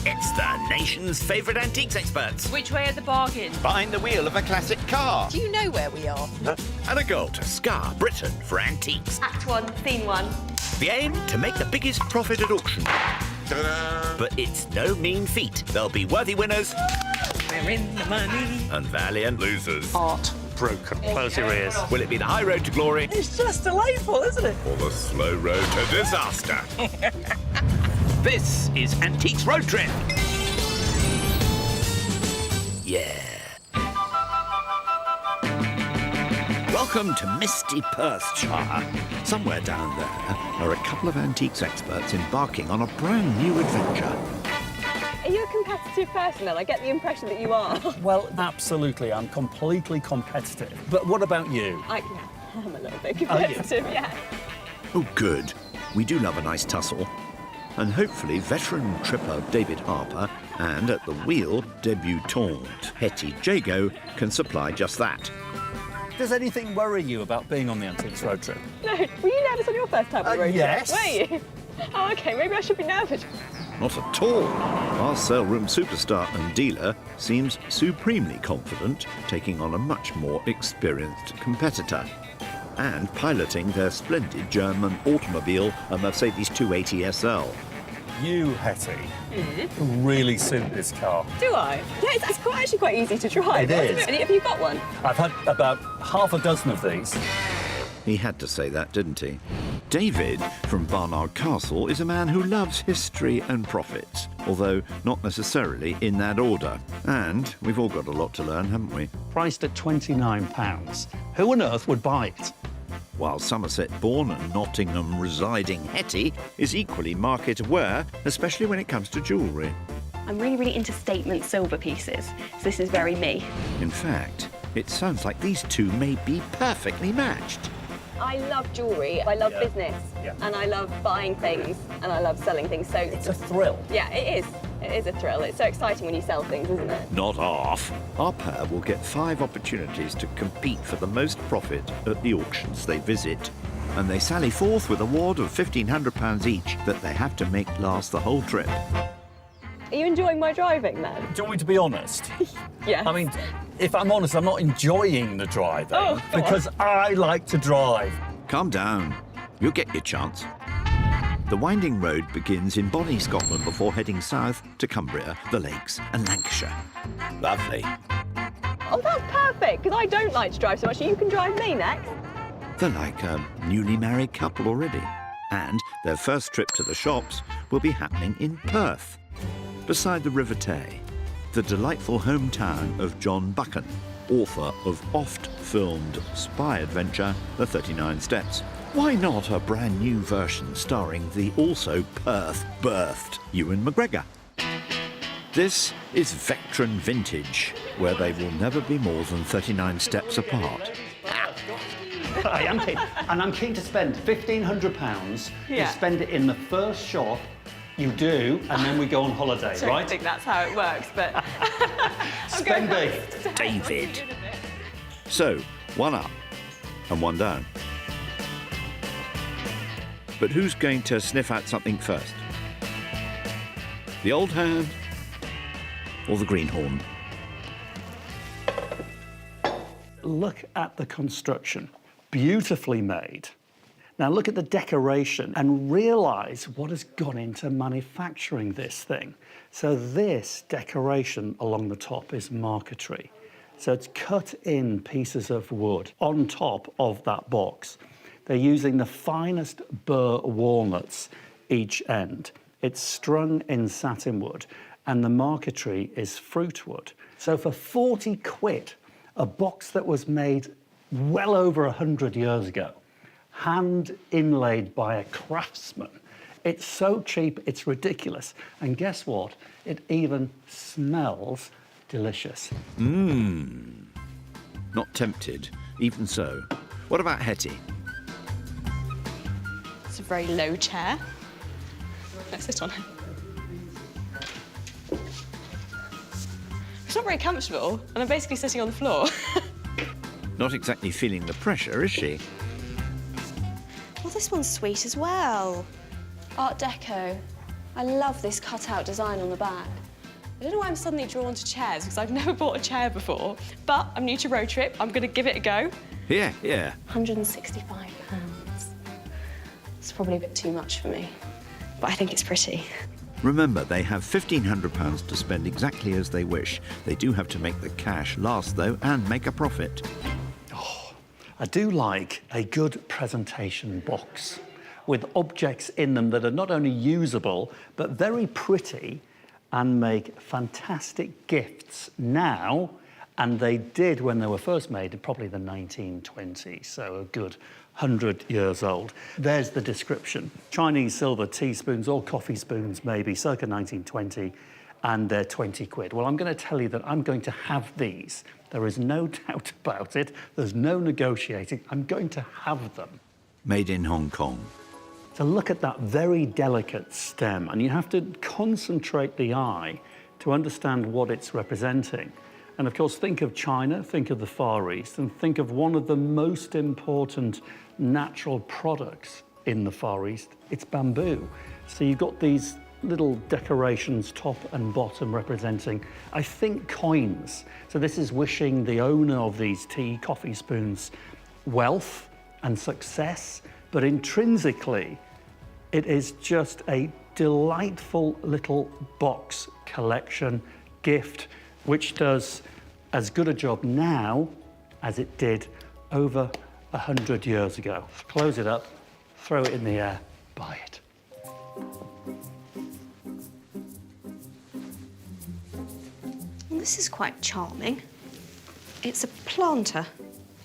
It's the nation's favourite antiques experts. Which way are the bargains? Behind the wheel of a classic car. Do you know where we are? And a goal to scar Britain for antiques. Act 1, Scene 1. The aim, to make the biggest profit at auction. Ta-da! But it's no mean feat. There'll be worthy winners. We're in the money. And valiant losers. Broken. Close your ears. Will it be the high road to glory? It's just delightful, isn't it? Or the slow road to disaster? This is Antiques Road Trip. Yeah. Welcome to misty Perthshire. Somewhere down there are a couple of antiques experts embarking on a brand new adventure. Are you a competitive person then? I get the impression that you are. Well, absolutely. I'm completely competitive. But what about you? I'm a little bit competitive, yeah. Oh, good. We do love a nice tussle. And hopefully veteran tripper David Harper and at the wheel debutante Hettie Jago can supply just that. Does anything worry you about being on the Antiques Road Trip? No, were you nervous on your first time on the road? Yes. Were you? Oh, OK, maybe I should be nervous. Not at all. Our sale room superstar and dealer seems supremely confident, taking on a much more experienced competitor and piloting their splendid German automobile, a Mercedes 280 SL. You, Hettie, really suit this car. Do I? Yeah, it's actually quite easy to drive. It is. Have you got one? I've had about half a dozen of these. He had to say that, didn't he? David from Barnard Castle is a man who loves history and profits, although not necessarily in that order. And we've all got a lot to learn, haven't we? Priced at £29. Who on earth would buy it? While Somerset-born and Nottingham-residing Hettie is equally market-aware, especially when it comes to jewellery. I'm really into statement silver pieces, so this is very me. In fact, it sounds like these two may be perfectly matched. I love jewellery, I love business, Yeah. and I love buying things, and I love selling things, so... It's a thrill. Yeah, it is. It is a thrill. It's so exciting when you sell things, isn't it? Not half. Our pair will get 5 opportunities to compete for the most profit at the auctions they visit. And they sally forth with a wad of £1,500 each that they have to make last the whole trip. Are you enjoying my driving, then? Do you want me to be honest? Yes. I mean, if I'm honest, I'm not enjoying the driving Oh, go on. because I like to drive. Calm down. You'll get your chance. The winding road begins in Bonnie, Scotland, before heading south to Cumbria, the Lakes and Lancashire. Lovely. Oh, that's perfect, because I don't like to drive so much. You can drive me next. They're like a newly married couple already. And their first trip to the shops will be happening in Perth, beside the River Tay, the delightful hometown of John Buchan, author of oft-filmed spy adventure, The 39 Steps. Why not a brand new version starring the also Perth-birthed Ewan McGregor? This is Vectron Vintage, where they will never be more than 39 steps apart. I am keen, and I'm keen to spend £1,500 Yeah. and spend it in the first shop you do, and then we go on holiday, I don't right? think that's how it works, but... Spend big. David. So, 1 up and 1 down. But who's going to sniff out something first? The old hand or the greenhorn? Look at the construction. Beautifully made. Now look at the decoration and realise what has gone into manufacturing this thing. So this decoration along the top is marquetry. So it's cut in pieces of wood on top of that box. They're using the finest burr walnuts each end. It's strung in satin wood and the marquetry is fruit wood. So for 40 quid, a box that was made well over 100 years ago, hand inlaid by a craftsman. It's so cheap, it's ridiculous. And guess what? It even smells delicious. Not tempted, even so. What about Hettie? It's a very low chair. Let's sit on it. It's not very comfortable, and I'm basically sitting on the floor. Not exactly feeling the pressure, is she? Well, this one's sweet as well. Art Deco. I love this cutout design on the back. I don't know why I'm suddenly drawn to chairs, because I've never bought a chair before, but I'm new to road trip. I'm going to give it a go. Yeah, yeah. £165. It's probably a bit too much for me, but I think it's pretty. Remember, they have £1,500 to spend exactly as they wish. They do have to make the cash last, though, and make a profit. I do like a good presentation box with objects in them that are not only usable, but very pretty and make fantastic gifts now, and they did when they were first made, probably the 1920s, so a good 100 years old. There's the description. Chinese silver teaspoons or coffee spoons, maybe, circa 1920, and they're 20 quid. Well, I'm going to tell you that I'm going to have these. There is no doubt about it. There's no negotiating. I'm going to have them. Made in Hong Kong. So look at that very delicate stem, and you have to concentrate the eye to understand what it's representing. And of course, think of China, think of the Far East, and think of one of the most important natural products in the Far East. It's bamboo. So you've got these little decorations, top and bottom, representing, I think, coins. So this is wishing the owner of these tea, coffee spoons wealth and success, but intrinsically, it is just a delightful little box collection gift, which does as good a job now as it did over 100 years ago. Close it up, throw it in the air, buy it. This is quite charming. It's a planter.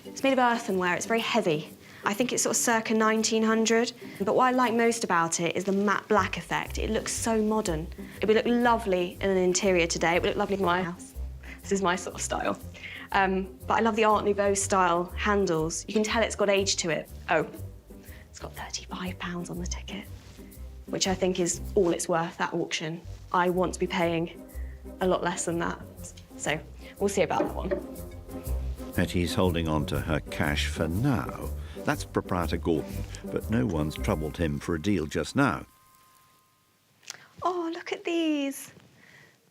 It's made of earthenware. It's very heavy. I think it's sort of circa 1900. But what I like most about it is the matte black effect. It looks so modern. It would look lovely in an interior today. It would look lovely in my house. This is my sort of style. But I love the Art Nouveau style handles. You can tell it's got age to it. Oh, it's got £35 on the ticket, which I think is all it's worth at auction. I want to be paying a lot less than that. So we'll see about that one. Hettie's holding on to her cash for now. That's proprietor Gordon, but no one's troubled him for a deal just now. Oh, look at these.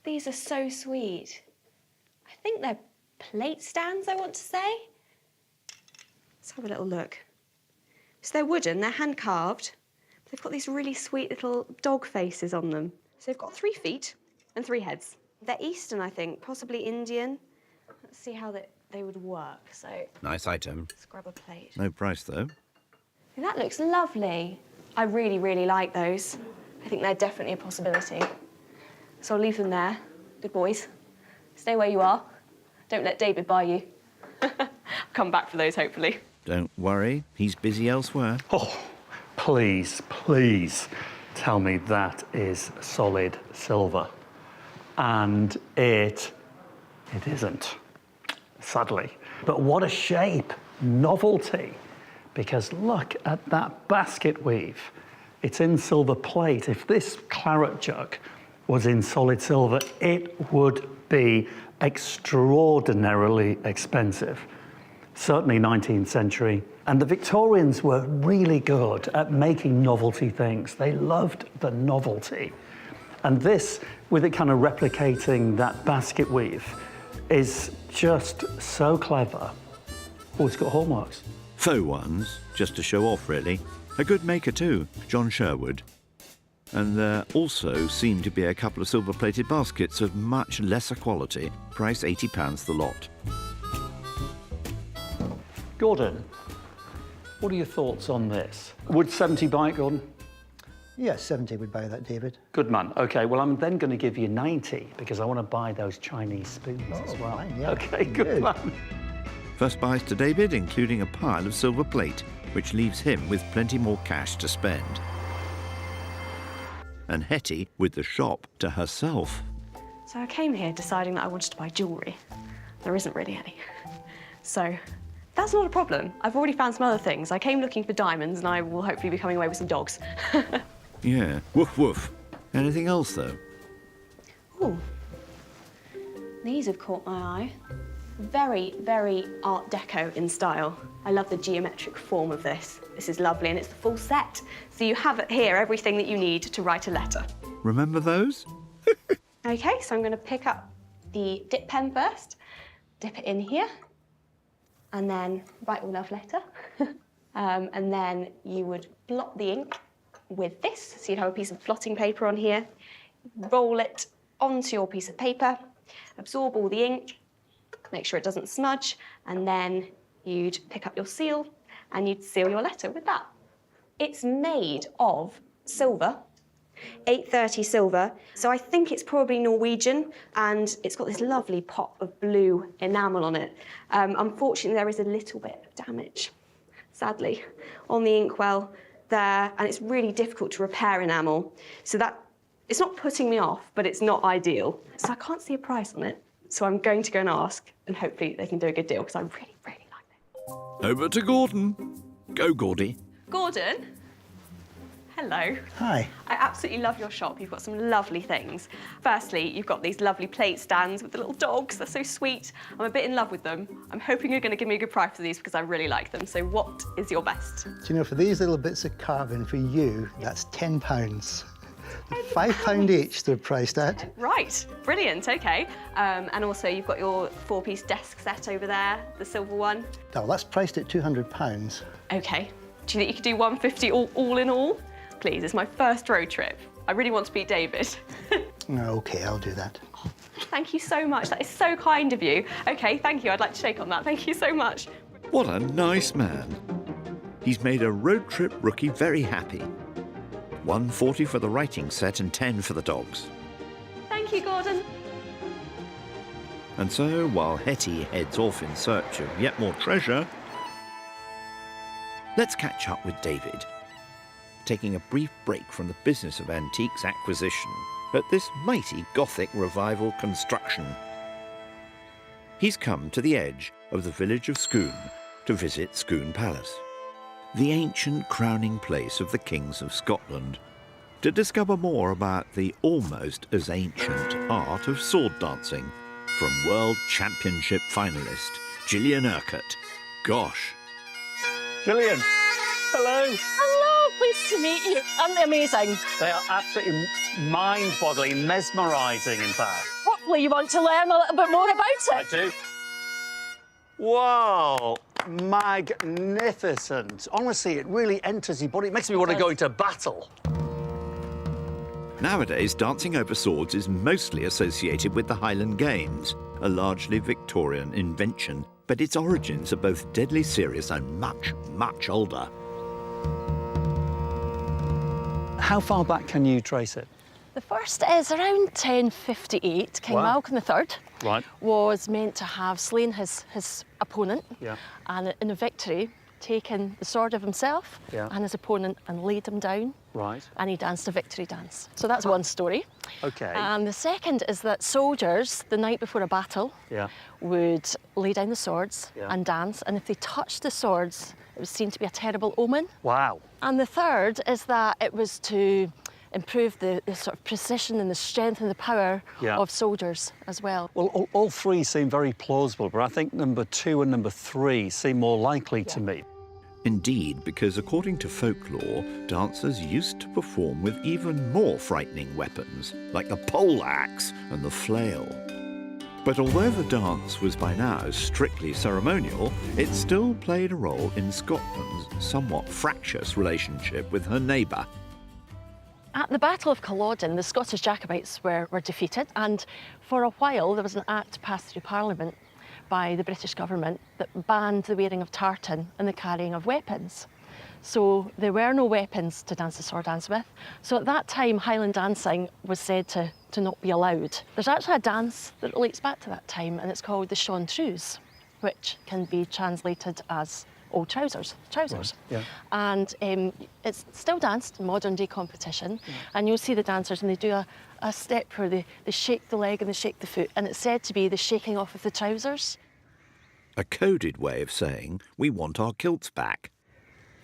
These are so sweet. I think they're plate stands, I want to say. Let's have a little look. So they're wooden, they're hand-carved. They've got these really sweet little dog faces on them. So they've got 3 feet and 3 heads. They're Eastern, I think, possibly Indian. Let's see how they would work. So Nice item. let's grab a plate. No price, though. That looks lovely. I really, really like those. I think they're definitely a possibility. So I'll leave them there. Good boys. Stay where you are. Don't let David buy you. I'll come back for those, hopefully. Don't worry, he's busy elsewhere. Oh, please, please tell me that is solid silver. And it isn't, sadly. But what a shape, novelty. Because look at that basket weave. It's in silver plate. If this claret jug was in solid silver, it would be extraordinarily expensive. Certainly 19th century. And the Victorians were really good at making novelty things. They loved the novelty. And this, with it kind of replicating that basket weave, is just so clever. Oh, it's got hallmarks. Faux ones, just to show off, really. A good maker, too, John Sherwood. And there also seem to be a couple of silver-plated baskets of much lesser quality, price £80 the lot. Gordon, what are your thoughts on this? Would 70 buy it, Gordon? Yes, 70 would buy that, David. Good man. OK, well, I'm then going to give you 90 because I want to buy those Chinese spoons as well. Fine, yeah. OK, good man. First buys to David, including a pile of silver plate, which leaves him with plenty more cash to spend. And Hettie with the shop to herself. So I came here deciding that I wanted to buy jewellery. There isn't really any. So that's not a problem. I've already found some other things. I came looking for diamonds and I will hopefully be coming away with some dogs. Yeah, woof woof. Anything else, though? Ooh. These have caught my eye. Very, very Art Deco in style. I love the geometric form of this. This is lovely and it's the full set. So you have here everything that you need to write a letter. Remember those? OK, so I'm going to pick up the dip pen first, dip it in here, and then write your love letter. And then you would blot the ink with this. So you'd have a piece of blotting paper on here, roll it onto your piece of paper, absorb all the ink, make sure it doesn't smudge, and then you'd pick up your seal and you'd seal your letter with that. It's made of silver, 830 silver, so I think it's probably Norwegian, and it's got this lovely pop of blue enamel on it. Unfortunately, there is a little bit of damage, sadly, on the inkwell there, and it's really difficult to repair enamel. So that, it's not putting me off, but it's not ideal. So I can't see a price on it. So I'm going to go and ask, and hopefully they can do a good deal, because I really, really like it. Over to Gordon. Go, Gordy. Gordon, hello. Hi. I absolutely love your shop. You've got some lovely things. Firstly, you've got these lovely plate stands with the little dogs. They're so sweet. I'm a bit in love with them. I'm hoping you're going to give me a good price for these because I really like them. So what is your best? Do you know, for these little bits of carving for you, that's £10. £5 each they're priced at. Right, brilliant, OK. And also you've got your 4-piece desk set over there, the silver one. Now, that's priced at £200. OK. Do you think you could do 150 all in all? Please, it's my first road trip. I really want to beat David. OK, I'll do that. Thank you so much. That is so kind of you. OK, thank you. I'd like to shake on that. Thank you so much. What a nice man. He's made a road trip rookie very happy. 140 for the writing set and 10 for the dogs. Thank you, Gordon. And so, while Hettie heads off in search of yet more treasure, let's catch up with David, taking a brief break from the business of antiques acquisition at this mighty Gothic revival construction. He's come to the edge of the village of Scone to visit Scone Palace, the ancient crowning place of the kings of Scotland, to discover more about the almost as ancient art of sword dancing from World Championship finalist Gillian Urquhart. Gosh. Gillian, hello. Hello, pleased to meet you. Amazing. They are absolutely mind-boggling, mesmerising, in fact. Hopefully you want to learn a little bit more about I it. do. Wow, magnificent. Honestly, it really enters your body. It makes me want to go into battle. Nowadays, dancing over swords is mostly associated with the Highland Games, a largely Victorian invention, but its origins are both deadly serious and much, much older. How far back can you trace it? The first is around 1058. King Wow. Malcolm III Right. was meant to have slain his opponent, Yeah. and in a victory, taken the sword of himself Yeah. and his opponent and laid him down, Right. and he danced a victory dance. So that's one story. OK. And the second is that soldiers, the night before a battle, Yeah. would lay down the swords Yeah. and dance, and if they touched the swords, it was seen to be a terrible omen. Wow. And the third is that it was to improve the sort of precision and the strength and the power Yeah. of soldiers as well. Well, all three seem very plausible, but I think number 2 and number 3 seem more likely to me. Indeed, because according to folklore, dancers used to perform with even more frightening weapons, like the pole axe and the flail. But although the dance was by now strictly ceremonial, it still played a role in Scotland's somewhat fractious relationship with her neighbour. At the Battle of Culloden, the Scottish Jacobites were defeated, and for a while there was an act passed through Parliament by the British government that banned the wearing of tartan and the carrying of weapons. So there were no weapons to dance the sword dance with. So at that time, Highland dancing was said to not be allowed. There's actually a dance that relates back to that time, and it's called the Chanteuse, which can be translated as old trousers. Right, yeah. And it's still danced in modern day competition, and you'll see the dancers and they do a step where they shake the leg and they shake the foot, and it's said to be the shaking off of the trousers. A coded way of saying, we want our kilts back.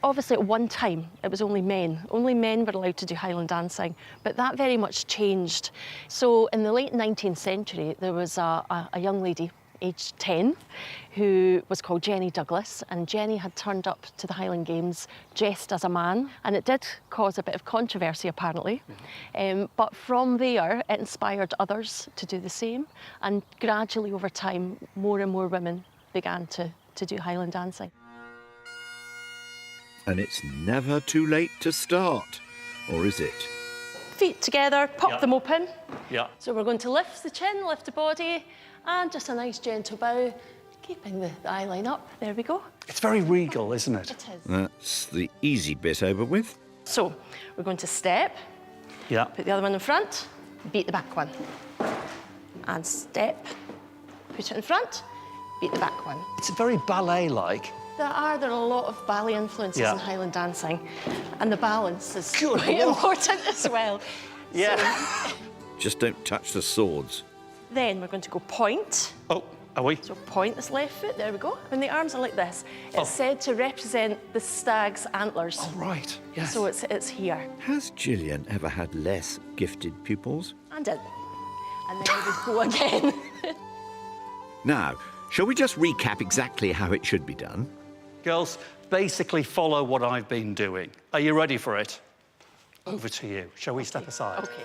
Obviously, at one time, it was only men. Only men were allowed to do Highland dancing, but that very much changed. So in the late 19th century, there was a young lady, aged 10, who was called Jenny Douglas, and Jenny had turned up to the Highland Games dressed as a man, and it did cause a bit of controversy apparently. But from there, it inspired others to do the same, and gradually over time, more and more women began to do Highland dancing. And it's never too late to start, or is it? Feet together, pop Yeah. them open. Yeah. So we're going to lift the chin, lift the body, and just a nice gentle bow, keeping the eye line up. There we go. It's very regal, isn't it? It is. That's the easy bit over with. So we're going to step, Yeah. put the other one in front, beat the back one. And step, put it in front, beat the back one. It's very ballet-like. There are a lot of ballet influences Yeah. in Highland dancing, and the balance is Good quite Lord. important as well. Yeah. Just don't touch the swords. Then we're going to go point. Oh, are we? So point this left foot, there we go. When the arms are like this, it's Oh. said to represent the stag's antlers. Oh, right. Yes. So it's here. Has Gillian ever had less gifted pupils? And in. And then we go again. Now, shall we just recap exactly how it should be done? Girls, basically follow what I've been doing. Are you ready for it? Over to you. Shall we step aside? Okay.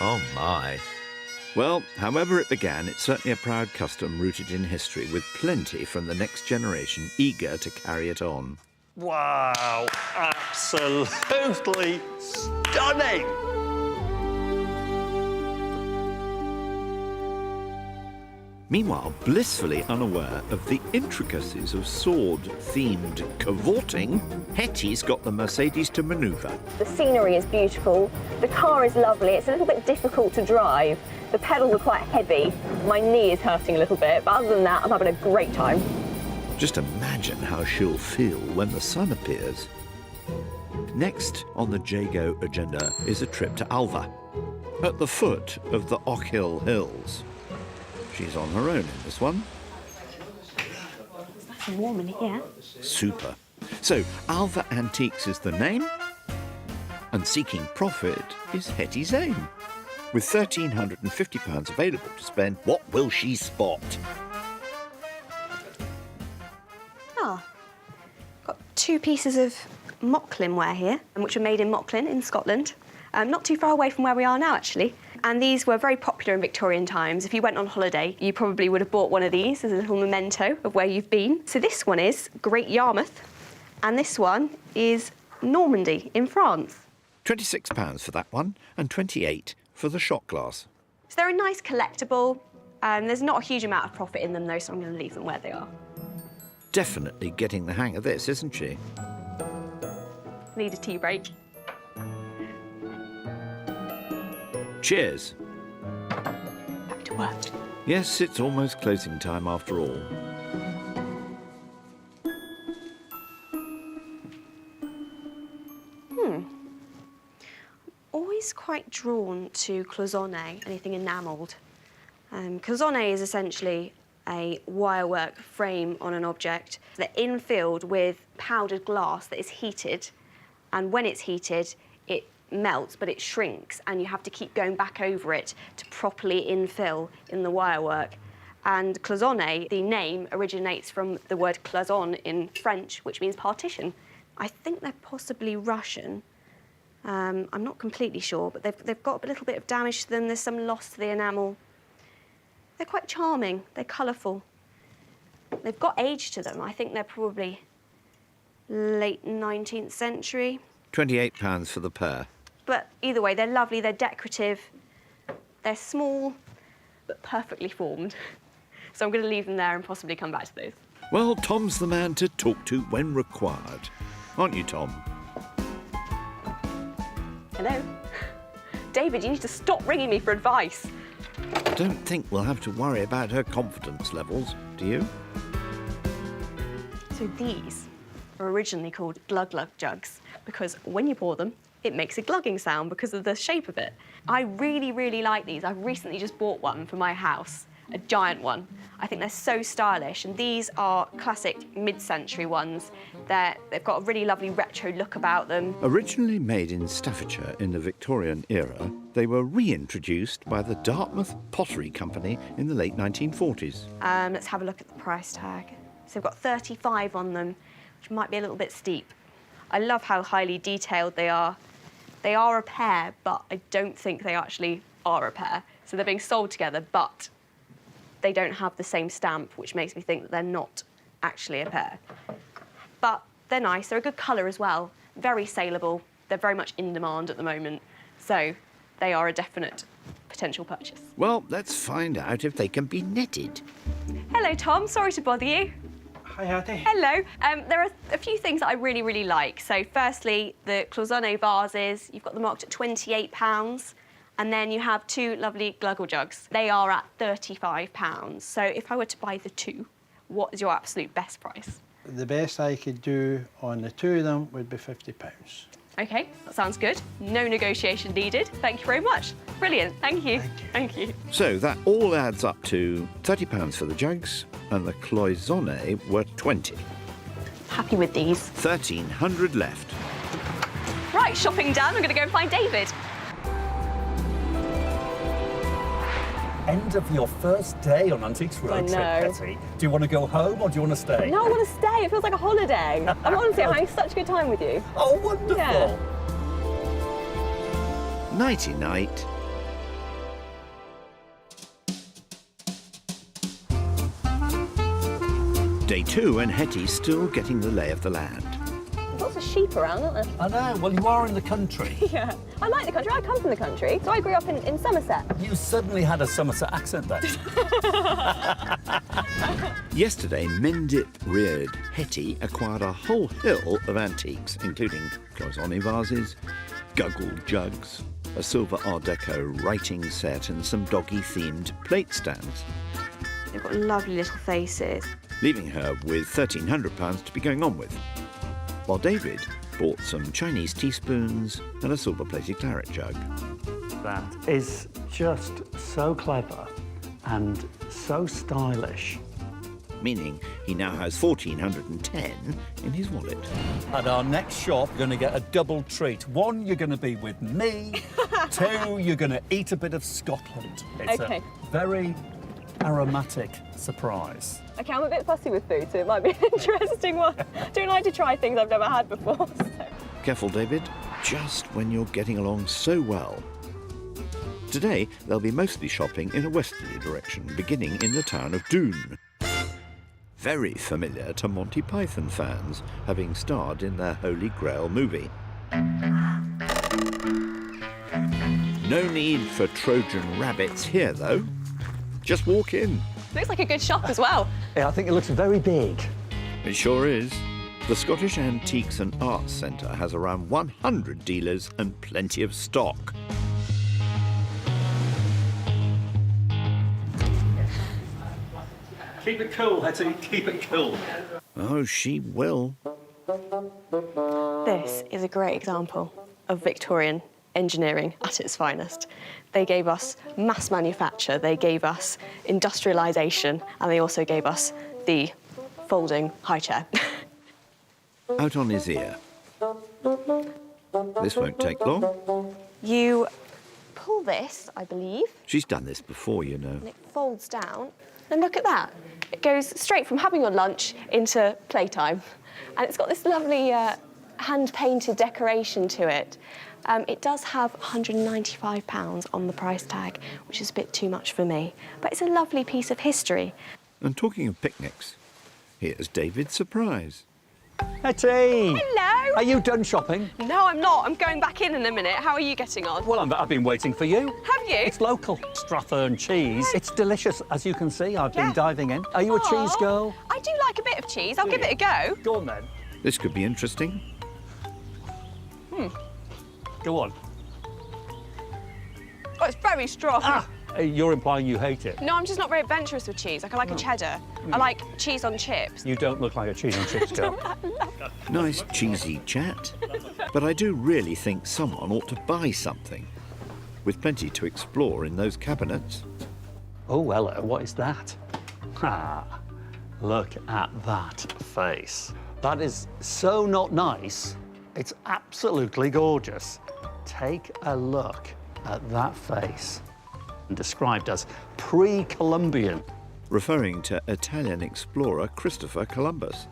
Oh my. Well, however it began, it's certainly a proud custom rooted in history with plenty from the next generation eager to carry it on. Wow, absolutely stunning. Meanwhile, blissfully unaware of the intricacies of sword-themed cavorting, Hettie's got the Mercedes to manoeuvre. The scenery is beautiful. The car is lovely. It's a little bit difficult to drive. The pedals are quite heavy. My knee is hurting a little bit, but other than that, I'm having a great time. Just imagine how she'll feel when the sun appears. Next on the Jago agenda is a trip to Alva, at the foot of the Ochil Hills. She's on her own in this one. It's nice and warm in here. Super. So, Alva Antiques is the name, and seeking profit is Hettie's aim. With £1,350 available to spend, what will she spot? Ah, got 2 pieces of Mocklin ware here, which were made in Mocklin in Scotland. Not too far away from where we are now, actually. And these were very popular in Victorian times. If you went on holiday, you probably would have bought one of these as a little memento of where you've been. So this one is Great Yarmouth, and this one is Normandy in France. £26 for that one, and £28 for the shot glass. So they're a nice collectible. There's not a huge amount of profit in them, though, so I'm going to leave them where they are. Definitely getting the hang of this, isn't she? Need a tea break. Cheers. Back to work. Yes, it's almost closing time after all. Always quite drawn to cloisonne, anything enamelled. Cloisonne is essentially a wirework frame on an object that infilled with powdered glass that is heated, and when it's heated, it melts, but it shrinks, and you have to keep going back over it to properly infill in the wirework. And cloisonne, the name, originates from the word cloison in French, which means partition. I think they're possibly Russian. I'm not completely sure, but they've got a little bit of damage to them. There's some loss to the enamel. They're quite charming. They're colourful. They've got age to them. I think they're probably late 19th century. £28 for the pair. But either way, they're lovely, they're decorative, they're small, but perfectly formed. So I'm going to leave them there and possibly come back to those. Well, Tom's the man to talk to when required. Aren't you, Tom? Hello? David, you need to stop ringing me for advice. I don't think we'll have to worry about her confidence levels, do you? So these were originally called glug-glug jugs because when you pour them, it makes a glugging sound because of the shape of it. I really, really like these. I've recently just bought one for my house, a giant one. I think they're so stylish, and these are classic mid-century ones. They've got a really lovely retro look about them. Originally made in Staffordshire in the Victorian era, they were reintroduced by the Dartmouth Pottery Company in the late 1940s. Let's have a look at the price tag. So they've got 35 on them, which might be a little bit steep. I love how highly detailed they are. They are a pair, but I don't think they actually are a pair. So they're being sold together, but they don't have the same stamp, which makes me think that they're not actually a pair. But they're nice. They're a good colour as well. Very saleable. They're very much in demand at the moment. So they are a definite potential purchase. Well, let's find out if they can be netted. Hello, Tom. Sorry to bother you. Hi, Hettie. Hello. There are a few things that I really, really like. So firstly, the cloisonne vases. You've got them marked at £28. And then you have two lovely gluggle jugs. They are at £35. So if I were to buy the two, what is your absolute best price? The best I could do on the two of them would be £50. OK, that sounds good. No negotiation needed. Thank you very much. Brilliant. Thank you. Thank you. So that all adds up to £30 for the jugs, and the cloisonne were 20. Happy with these. 1,300 left. Right, shopping done. I'm going to go and find David. End of your first day on Antiques Road trip, know. Hettie. Do you want to go home or do you want to stay? No, I want to stay. It feels like a holiday. I'm honestly having such a good time with you. Oh, wonderful. Yeah. Nighty-night. Day 2 and Hettie still getting the lay of the land. There's lots of sheep around, aren't there? I know. Well, you are in the country. Yeah. I like the country. I come from the country. So I grew up in Somerset. You suddenly had a Somerset accent then. Yesterday, Mendip-reared Hettie acquired a whole hill of antiques, including cloisonne vases, guggle jugs, a silver Art Deco writing set and some doggy-themed plate stands, They've got lovely little faces. leaving her with £1,300 to be going on with. While David bought some Chinese teaspoons and a silver-plated claret jug. That is just so clever and so stylish. Meaning he now has 1,410 in his wallet. At our next shop, you're going to get a double treat. One, you're going to be with me. Two, you're going to eat a bit of Scotland. It's Okay. a very aromatic surprise. Okay, I'm a bit fussy with food, so it might be an interesting one. Don't like to try things I've never had before. So. Careful, David. Just when you're getting along so well. Today, they'll be mostly shopping in a westerly direction, beginning in the town of Doon. Very familiar to Monty Python fans, having starred in their Holy Grail movie. No need for Trojan rabbits here, though. Just walk in. Looks like a good shop as well. Yeah, I think it looks very big. It sure is. The Scottish Antiques and Arts Centre has around 100 dealers and plenty of stock. Keep it cool, Hettie. Keep it cool. Oh, she will. This is a great example of Victorian engineering at its finest. They gave us mass manufacture, they gave us industrialisation, and they also gave us the folding high chair. Out on his ear. This won't take long. You pull this, I believe, She's done this before, you know. and it folds down. And look at that. It goes straight from having your lunch into playtime. And it's got this lovely hand-painted decoration to it. It does have £195 on the price tag, which is a bit too much for me. But it's a lovely piece of history. And talking of picnics, here's David's surprise. Hettie! Hello! Are you done shopping? No, I'm not. I'm going back in a minute. How are you getting on? Well, I've been waiting for you. Have you? It's local. Strathern cheese. It's delicious, as you can see. I've been Yeah. diving in. Are you a cheese Aw, girl? I do like a bit of cheese. I'll give it a go. Go on, then. This could be interesting. Go on. Oh, it's very strong. Ah, You're implying you hate it. No, I'm just not very adventurous with cheese. Like, I like a cheddar. I like cheese on chips. You don't look like a cheese and chips girl. Nice cheesy chat. But I do really think someone ought to buy something. With plenty to explore in those cabinets. Oh, hello, what is that? Ah, look at that face. That is so not nice. It's absolutely gorgeous. Take a look at that face. Described as pre-Columbian. Referring to Italian explorer Christopher Columbus.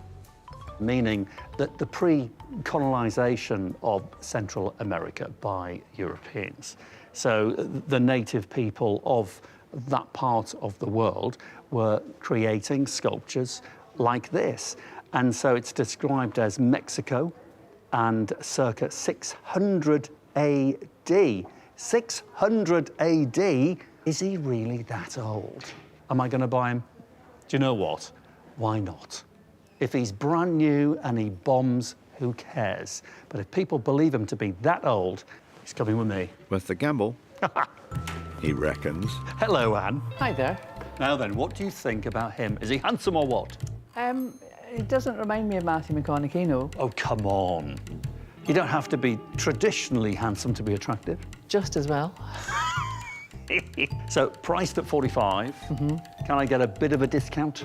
Meaning that the pre-colonisation of Central America by Europeans. So the native people of that part of the world were creating sculptures like this. And so it's described as Mexico and circa 600 AD. 600 AD? Is he really that old? Am I going to buy him? Do you know what? Why not? If he's brand new and he bombs, who cares? But if people believe him to be that old, he's coming with me. Worth the gamble, he reckons. Hello, Anne. Hi there. Now then, what do you think about him? Is he handsome or what? It doesn't remind me of Matthew McConaughey, no. Oh, come on. You don't have to be traditionally handsome to be attractive. Just as well. So, priced at 45. Can I get a bit of a discount?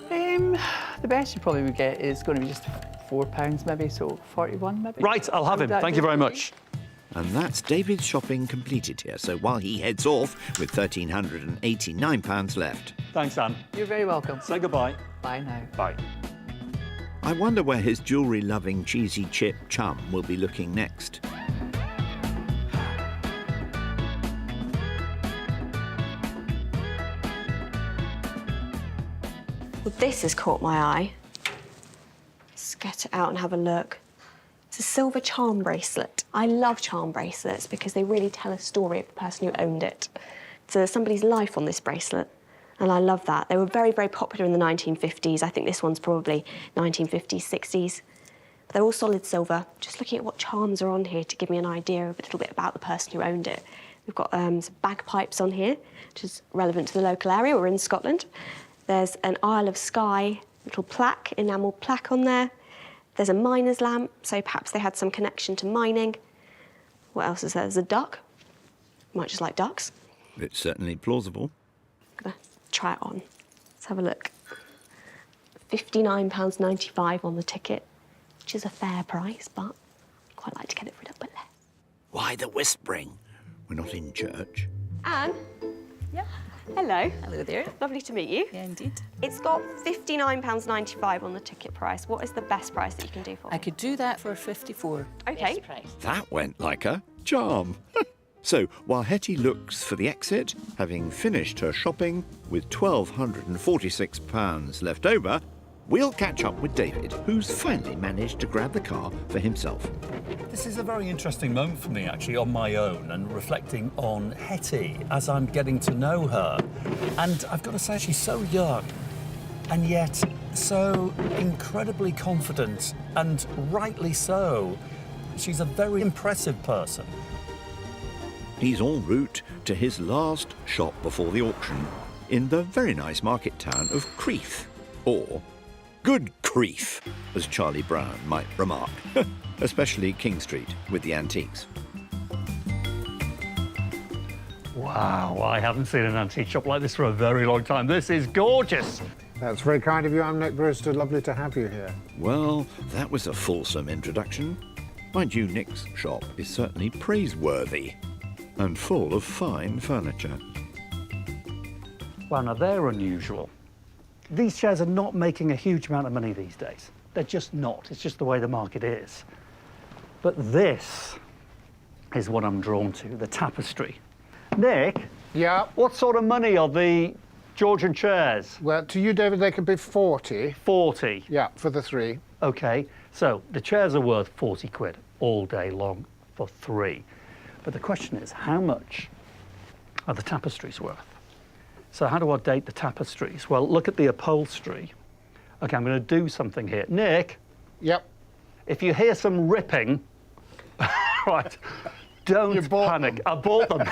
The best you probably would get is going to be just £4 maybe, so 41 maybe. Right, I'll have him. Thank you very much. And that's David's shopping completed here. So while he heads off with £1,389 left. Thanks, Anne. You're very welcome. Say goodbye. Bye now. Bye. I wonder where his jewellery-loving cheesy chip chum will be looking next. Well, this has caught my eye. Let's get it out and have a look. It's a silver charm bracelet. I love charm bracelets because they really tell a story of the person who owned it. So there's somebody's life on this bracelet, and I love that. They were very, very popular in the 1950s. I think this one's probably 1950s, 60s. But they're all solid silver. Just looking at what charms are on here to give me an idea of a little bit about the person who owned it. We've got some bagpipes on here, which is relevant to the local area. We're in Scotland. There's an Isle of Skye little plaque, enamel plaque on there. There's a miner's lamp, so perhaps they had some connection to mining. What else is there? There's a duck. Might just like ducks. It's certainly plausible. I'm gonna try it on. Let's have a look. £59.95 on the ticket, which is a fair price, but I'd quite like to get it for a little bit less. Why the whispering? We're not in church. Anne? Yeah. Hello. Hello there. Lovely to meet you. Yeah, indeed. It's got £59.95 on the ticket price. What is the best price that you can do for me? I could do that for 54. Okay. Best price. That went like a charm. So, while Hettie looks for the exit, having finished her shopping with £1,246 left over, we'll catch up with David, who's finally managed to grab the car for himself. This is a very interesting moment for me, actually, on my own, and reflecting on Hettie as I'm getting to know her. And I've got to say, she's so young, and yet so incredibly confident, and rightly so. She's a very impressive person. He's en route to his last shop before the auction in the very nice market town of Crieff, or Good Crieff, as Charlie Brown might remark, especially King Street with the antiques. Wow, I haven't seen an antique shop like this for a very long time. This is gorgeous. That's very kind of you. I'm Nick Brewster. Lovely to have you here. Well, that was a fulsome introduction. Mind you, Nick's shop is certainly praiseworthy and full of fine furniture. Well, now they're unusual. These chairs are not making a huge amount of money these days. They're just not. It's just the way the market is. But this is what I'm drawn to, the tapestry. Nick? Yeah. What sort of money are the Georgian chairs? Well, to you, David, they could be 40. 40? Yeah, for the three. OK, so the chairs are worth 40 quid all day long for 3. But the question is, how much are the tapestries worth? So how do I date the tapestries? Well, look at the upholstery. OK, I'm going to do something here. Nick? Yep. If you hear some ripping, right, Don't You bought panic. them. I bought them.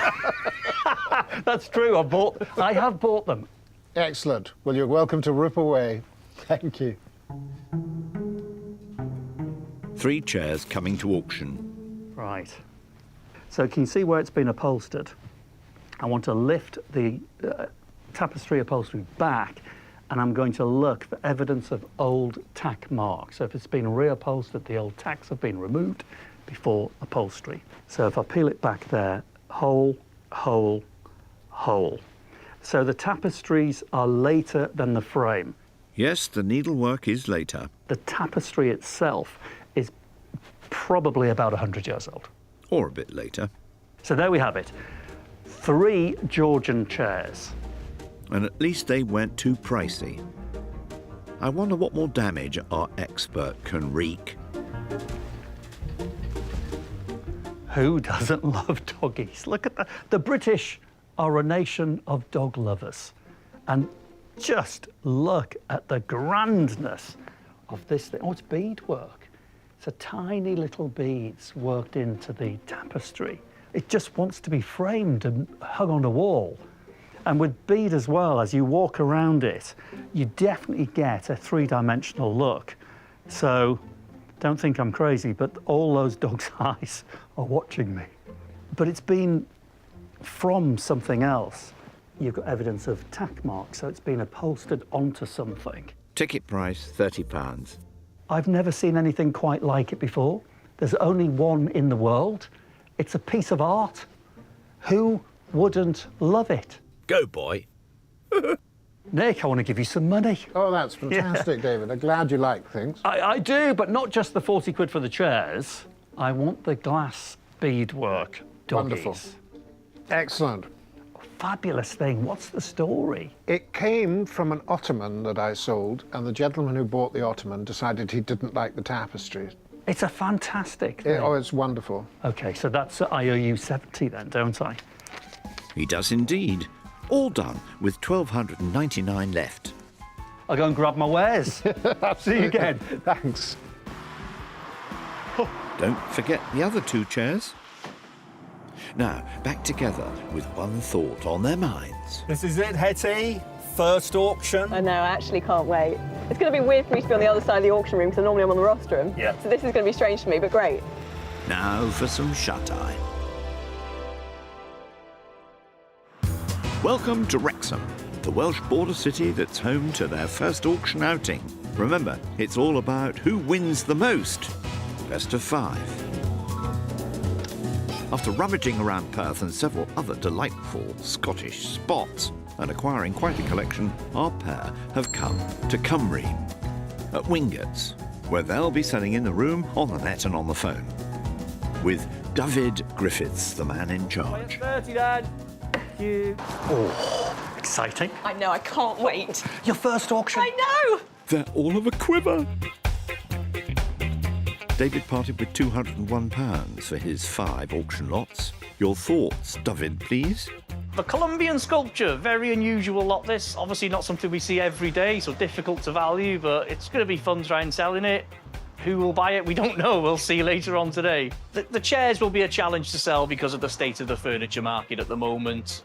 That's true. I have bought them. Excellent. Well, you're welcome to rip away. Thank you. 3 chairs coming to auction. Right. So can you see where it's been upholstered? I want to lift the tapestry upholstery back, and I'm going to look for evidence of old tack marks. So if it's been reupholstered, the old tacks have been removed before upholstery. So if I peel it back there, hole, hole, hole. So the tapestries are later than the frame. Yes, the needlework is later. The tapestry itself is probably about 100 years old. Or a bit later. So there we have it. 3 Georgian chairs. And at least they weren't too pricey. I wonder what more damage our expert can wreak. Who doesn't love doggies? Look at that. The British are a nation of dog lovers. And just look at the grandness of this thing. Oh, it's beadwork. It's a tiny little beads worked into the tapestry. It just wants to be framed and hung on a wall. And with bead as well, as you walk around it, you definitely get a 3-dimensional look. So don't think I'm crazy, but all those dogs' eyes are watching me. But it's been from something else. You've got evidence of tack marks, so it's been upholstered onto something. Ticket price, £30. I've never seen anything quite like it before. There's only one in the world. It's a piece of art. Who wouldn't love it? Go, boy. Nick, I want to give you some money. Oh, that's fantastic, David. I'm glad you like things. I do, but not just the 40 quid for the chairs. I want the glass beadwork doggies. Wonderful. Excellent. Fabulous thing. What's the story? It came from an ottoman that I sold, and the gentleman who bought the ottoman decided he didn't like the tapestries. It's a fantastic thing. Oh, it's wonderful. OK, so that's I owe you 70 then, don't I? He does indeed. All done with 1,299 left. I'll go and grab my wares. See you again. Thanks. Don't forget the other 2 chairs. Now, back together with one thought on their minds. This is it, Hettie. First auction. I know, I actually can't wait. It's going to be weird for me to be on the other side of the auction room because normally I'm on the rostrum. Yeah. So this is going to be strange for me, but great. Now for some shut-eye. Welcome to Wrexham, the Welsh border city that's home to their first auction outing. Remember, it's all about who wins the most. Best of 5. After rummaging around Perth and several other delightful Scottish spots and acquiring quite a collection, our pair have come to Cymru, at Wingate's, where they'll be selling in the room, on the net and on the phone, with David Griffiths, the man in charge. 30, Dad. Thank you. Oh, exciting. I know, I can't wait. Your first auction. I know! They're all of a quiver. David parted with £201 for his 5 auction lots. Your thoughts, David, please? The Colombian sculpture, very unusual lot this. Obviously not something we see every day, so difficult to value, but it's going to be fun trying selling it. Who will buy it? We don't know. We'll see later on today. The chairs will be a challenge to sell because of the state of the furniture market at the moment.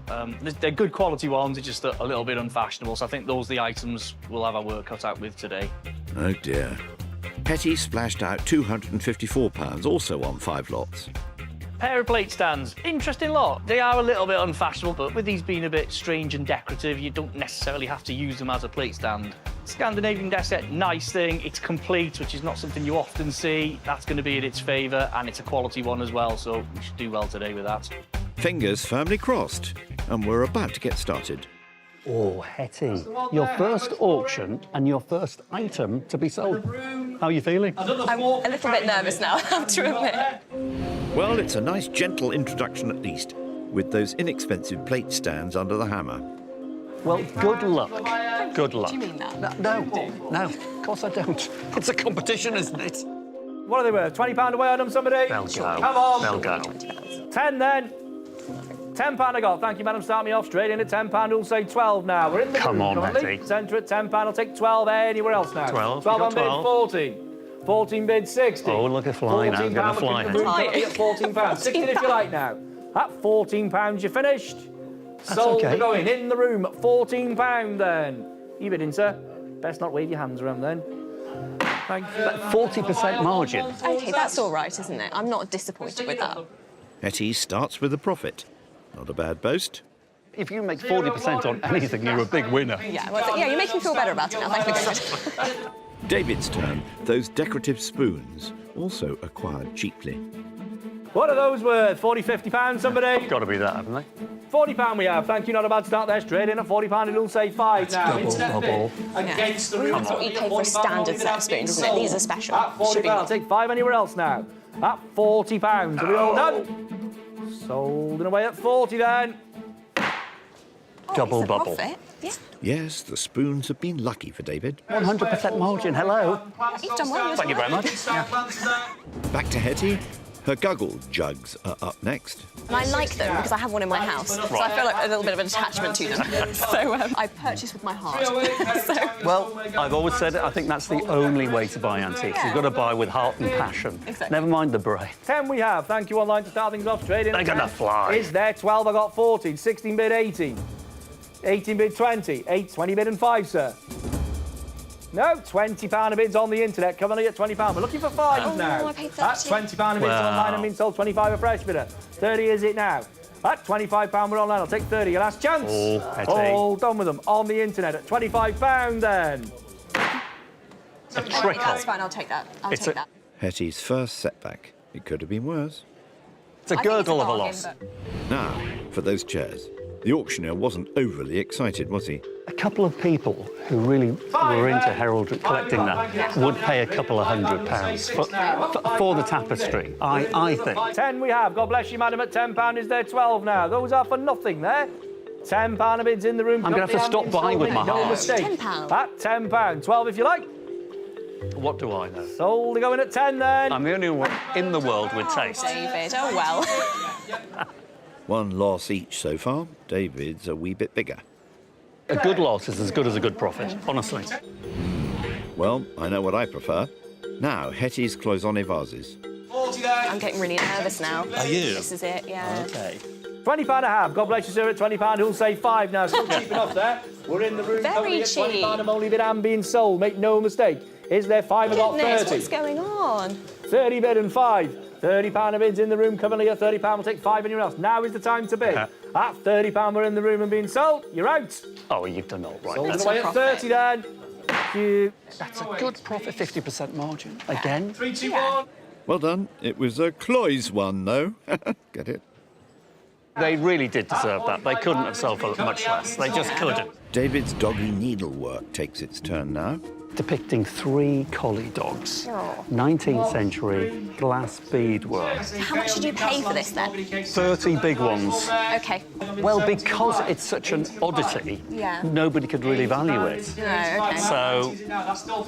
They're good quality ones, it's just a little bit unfashionable, so I think those are the items we'll have our work cut out with today. Oh dear. Hettie splashed out £254, also on 5 lots. Pair of plate stands, interesting lot. They are a little bit unfashionable, but with these being a bit strange and decorative, you don't necessarily have to use them as a plate stand. Scandinavian desk set, nice thing. It's complete, which is not something you often see. That's going to be in its favour, and it's a quality one as well, so we should do well today with that. Fingers firmly crossed, and we're about to get started. Oh, Hettie, your first auction and your first item to be sold. How are you feeling? I'm a little bit nervous now, I have to admit. Well, it's a nice, gentle introduction at least, with those inexpensive plate stands under the hammer. Well, good luck. Good luck. Do you mean that? No, of course I don't. It's a competition, isn't it? What are they worth? £20 away on them, somebody? They'll go. Come on. They'll go. 10 then. £10 I got. Thank you, madam. Start me off straight in at £10. Who'll say 12 now? We're in the Come room on, currently. Hettie. Centre at £10. I'll take 12 anywhere else now. 12. 12 on You bid, got 14. 14 bid 60. Oh, look at fly now. Going to fly now. At £14. 16 if you like now. At £14, you're finished. Sold okay. to going in the room at £14 then. You bidding, sir? Best not wave your hands around then. Thank you. 40% margin. Okay, that's all right, isn't it? I'm not disappointed with that. Hettie starts with a profit. Not a bad boast. If you make 40% on anything, you're a big winner. Yeah, well, yeah, you make me feel better about it now. Thank you. David's turn. Those decorative spoons, also acquired cheaply. What are those worth? £40, £50, somebody? Got to be that, haven't they? £40 we have. Thank you, not about to start there. Straight in at £40, it'll say 5 now. Double. Against the room. That's what you pay for a standard set of spoons, isn't it? These are special. At £40, I'll take 5 anywhere else now. At £40. Are we all done? Sold and away at 40 then. Double It's a bubble. profit. Yeah. Yes, the spoons have been lucky for David. 100% margin. Hello. You've done well. Thank you very much. Back to Hettie. Her guggle jugs are up next. And I like them because I have one in my house, so I feel like a little bit of an attachment to them. So I purchase with my heart. Well, I've always said it, I think that's the only way to buy antiques. You've got to buy with heart and passion. Exactly. Never mind the brain. 10 we have. Thank you online to start things off. Straight in. They're going to fly. Is there 12? I got 14. 16 bid 18. 18 bid 20. 20 bid and 5, sir. No, £20 a bid's on the internet. Coming at £20. We're looking for 5 now. I paid 30. That's £20 a bid's online and being sold. 25 a fresh bidder. 30 is it now. At £25 we're online. I'll take 30. Your last chance. Oh, Hettie. All done with them on the internet at £25 then. A trickle. That's fine, I'll take that. I'll It's take a- that. Hettie's first setback. It could have been worse. It's a I think it's gurgle of a bargain, loss. but- Now, for those chairs. The auctioneer wasn't overly excited, was he? A couple of people who really were into heraldry, collecting that, would pay a couple of £100 for the tapestry, I think. 10 we have. God bless you, madam. At £10 is there 12 now. Those are for nothing there. £10 a bid's in the room. I'm going to have to stop by with my No heart. mistake. £10. At £10. 12 if you like. What do I know? Sold going at 10 then. I'm the only one in the world with taste. David, oh well. One loss each so far. David's a wee bit bigger. A good loss is as good as a good profit, honestly. Well, I know what I prefer. Now, Hettie's cloisonne vases. I'm getting really nervous now. Are you? This is it, yeah. Okay. £20 a half. God bless you, sir. At £20, who'll say 5 now. Still cheap enough there. We're in the room. Very currently at cheap. £20 and only bid and being sold. Make no mistake. Is there 5? I got Goodness, 30. what's going on? 30 bid and 5. £30 a bid's in the room. Currently at £30. We'll take 5 anywhere else. Now is the time to bid. At £30 we're in the room and being sold. You're out. Oh, you've done all right. Sold That's away a at profit. 30 then. Thank you. That's a good profit, 50% margin. Again? 3, 2, 1. Well done. It was a cloise one, though. Get it? They really did deserve that. They couldn't have sold for much less. They just couldn't. David's doggy needlework takes its turn now. Depicting 3 collie dogs. Oh. 19th century glass beadwork. How much did you pay for this then? 30 big ones. Okay. Well, because it's such an oddity, Yeah. nobody could really value it. No, okay. So,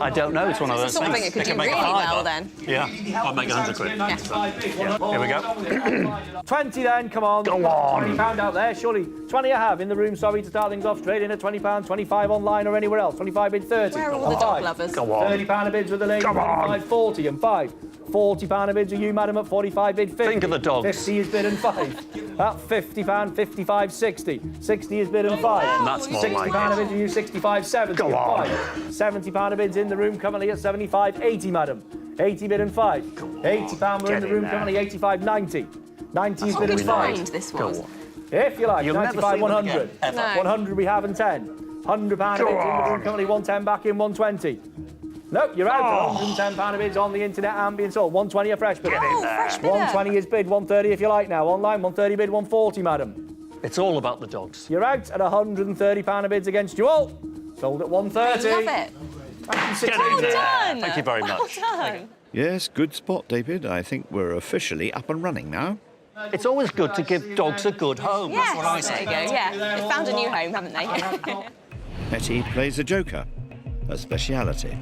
I don't know. It's one of It's those the sort of things. thing it could They can do make a really fiver. well then. Yeah, I'll make 100 quid. Yeah. Here we go. 20 then, come on. Go on. £20 out there, surely. 20 I have in the room, sorry, to start things off. Straight in at £20, 25 online or anywhere else. 25 bid 30. Where are all the dog lovers? Go on. £30 a bids with the lady. Come on. 25, 40 and 5. £40 a bids with you, madam, at 45 bid 50. Think of the dogs. 50 is bid and 5. At £50, 55, 60. 60 is bid and 5. That's more £60 like a it. bid with you, 65, 70 Go and on. 5. £70 a bids in the room, currently at 75, 80, madam. 80 bid and 5. £80 we're in Get the in room, there. currently 85, 90. 90 is bid and Good 5. find this Go was. on. If you like, You'll never 95, see them 100. again, ever. No. 100 we have and 10. £100 a bid in the room, currently 110 back in, 120. Nope, you're out. £110 a bid's on the internet and being sold. 120 a fresh bidder. Oh, fresh bidder. 120 is bid, 130 if you like now. Online, 130 bid, 140, madam. It's all about the dogs. You're out at £130 a bid's against you all. Sold at 130. Love it. Well Done. Thank you very much. Well done. Yes, good spot, David. I think we're officially up and running now. It's always good to give dogs a good home. Yes, That's what I there say. you go. Yeah, they've found a new home, haven't they? Hettie plays a joker, a speciality.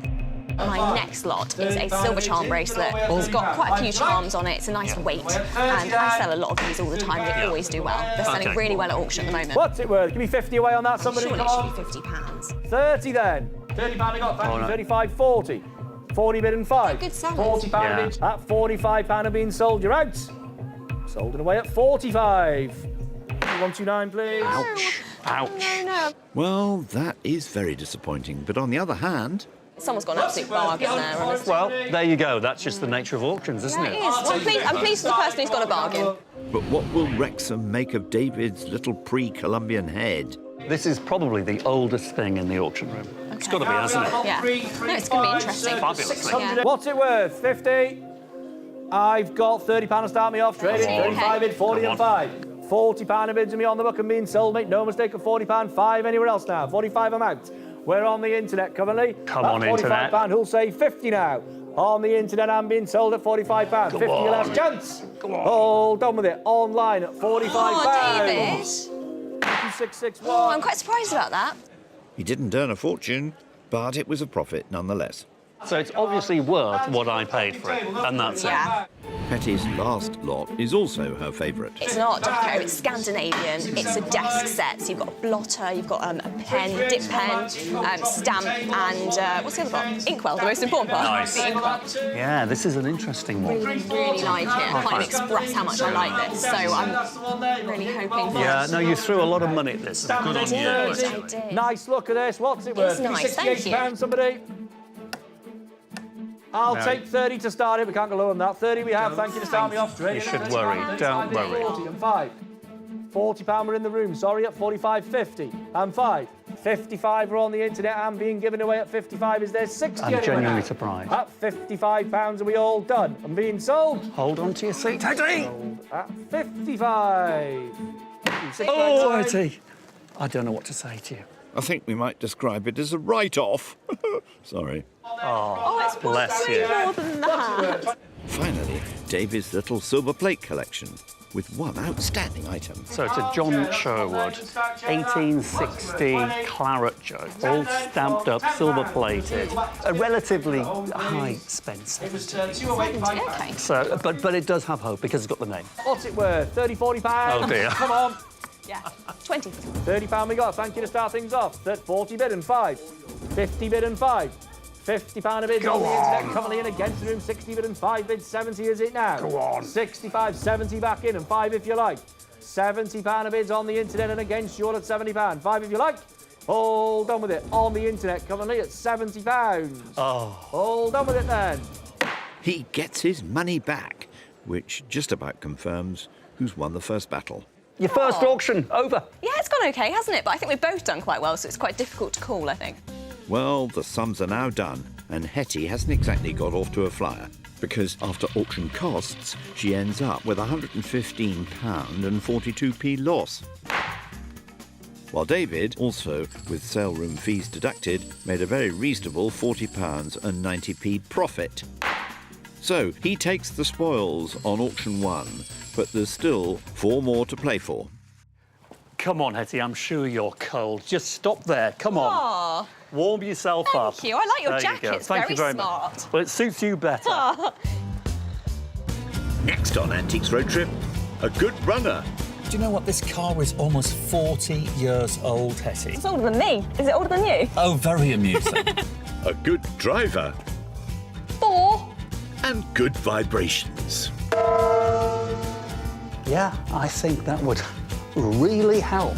My next lot is a silver charm bracelet. It's got quite a few charms on it. It's a nice weight. And I sell a lot of these all the time. They always do well. They're selling Okay. really well at auction at the moment. What's it worth? Give me 50 away on that, somebody. Surely Come it on. should be £50. 30 then. £30 I got, thank you. no. 35, 40. 40 bid and 5. Good size. £40 Yeah. a bid at £45 and being sold. You're out. Sold and away at 45. 129, please. Ouch. Ouch. No. Well, that is very disappointing. But on the other hand, Someone's got an absolute bargain there, honestly. Well, there you go. That's just the nature of auctions, isn't It it? is. Well, I'm pleased for the person who's got a bargain. but what will Wrexham make of David's little pre-Columbian head? This is probably the oldest thing in the auction room. It's got to be, hasn't it? Yeah. No, it's going to be interesting. Fabulous. Yeah. What's it worth? 50. I've got £30 to start me off. Trading. Okay. 35 bid, 40 Come and 5. £40 a bid to me on the book and being sold, mate. No mistake at £40. 5 anywhere else now. 45 I'm out. We're on the internet currently. Come on, at £45, internet. who'll say 50 now. On the internet, I'm being sold at £45. 50 your last chance. Hold on with it. Online at £45. Oh, David. 661. Oh, I'm quite surprised about that. He didn't earn a fortune, but it was a profit nonetheless. So it's obviously worth what I paid for it, and that's Yeah. Hetty's last lot is also her favourite. It's an art deco, it's Scandinavian, it's a desk set, so you've got a blotter, you've got a pen, dip pen, stamp, and what's the other part? Inkwell, the most important part. Nice. The inkwell. it. Yeah, this is an interesting one. Really like it. I can't even express how much I like this, so I'm really hoping for Yeah, it. no, you threw a lot of money at this. Good on you. I did. Nice look at this. What's it worth? It's nice, thank £68, you. somebody. I'll No. take 30 to start it. We can't go lower than that. 30 we have. Thank you to start me off. You should worry. Don't worry. 40 and 5. £40 we're in the room. Sorry, at 45.50 and 5. 55 are on the internet and being given away at 55. Is there 60? I'm anywhere genuinely now? surprised. At £55 are we all done and being sold Hold on to your seat, Hetty. at 55. Oh, Hetty. I don't know what to say to you. I think we might describe it as a write-off. Sorry. Oh, it's Bless you. more than that. Finally, David's little silver plate collection with one outstanding item. So it's a John Sherwood, 1860 claret jug, all stamped up, silver plated, a relatively high spend. Okay. So, but it does have hope because it's got the name. What's it worth? 30, £40? Oh, dear. Come on. Yeah. 20. £30 we got. Thank you to start things off. At 40 bid and 5. 50 bid and 5. £50 a bid. Go on the on. internet currently in against the room. 60 bid and 5 bid. 70 is it now? Go on. 65, 70 back in and 5 if you like. £70 a bid's on the internet and against you all at £70. 5 if you like. Hold on with it. On the internet currently at £70. Oh. Hold on with it then. He gets his money back, which just about confirms who's won the first battle. Your first auction, over. Yeah, it's gone okay, hasn't it? But I think we've both done quite well, so it's quite difficult to call, I think. Well, the sums are now done, and Hetty hasn't exactly got off to a flyer, because after auction costs, she ends up with £115 and 42p loss. While David, also with sale room fees deducted, made a very reasonable £40 and 90p profit. So he takes the spoils on auction 1, but there's still 4 more to play for. Come on, Hetty, I'm sure you're cold. Just stop there. Come on. Aw, Warm yourself up. thank you. I like your There you jacket. go. It's Thank very you very smart. much. Well, it suits you better. Next on Antiques Road Trip, a good runner. Do you know what? This car is almost 40 years old, Hetty. It's older than me. Is it older than you? Oh, very amusing. A good driver. 4. And good vibrations. Yeah, I think that would really help.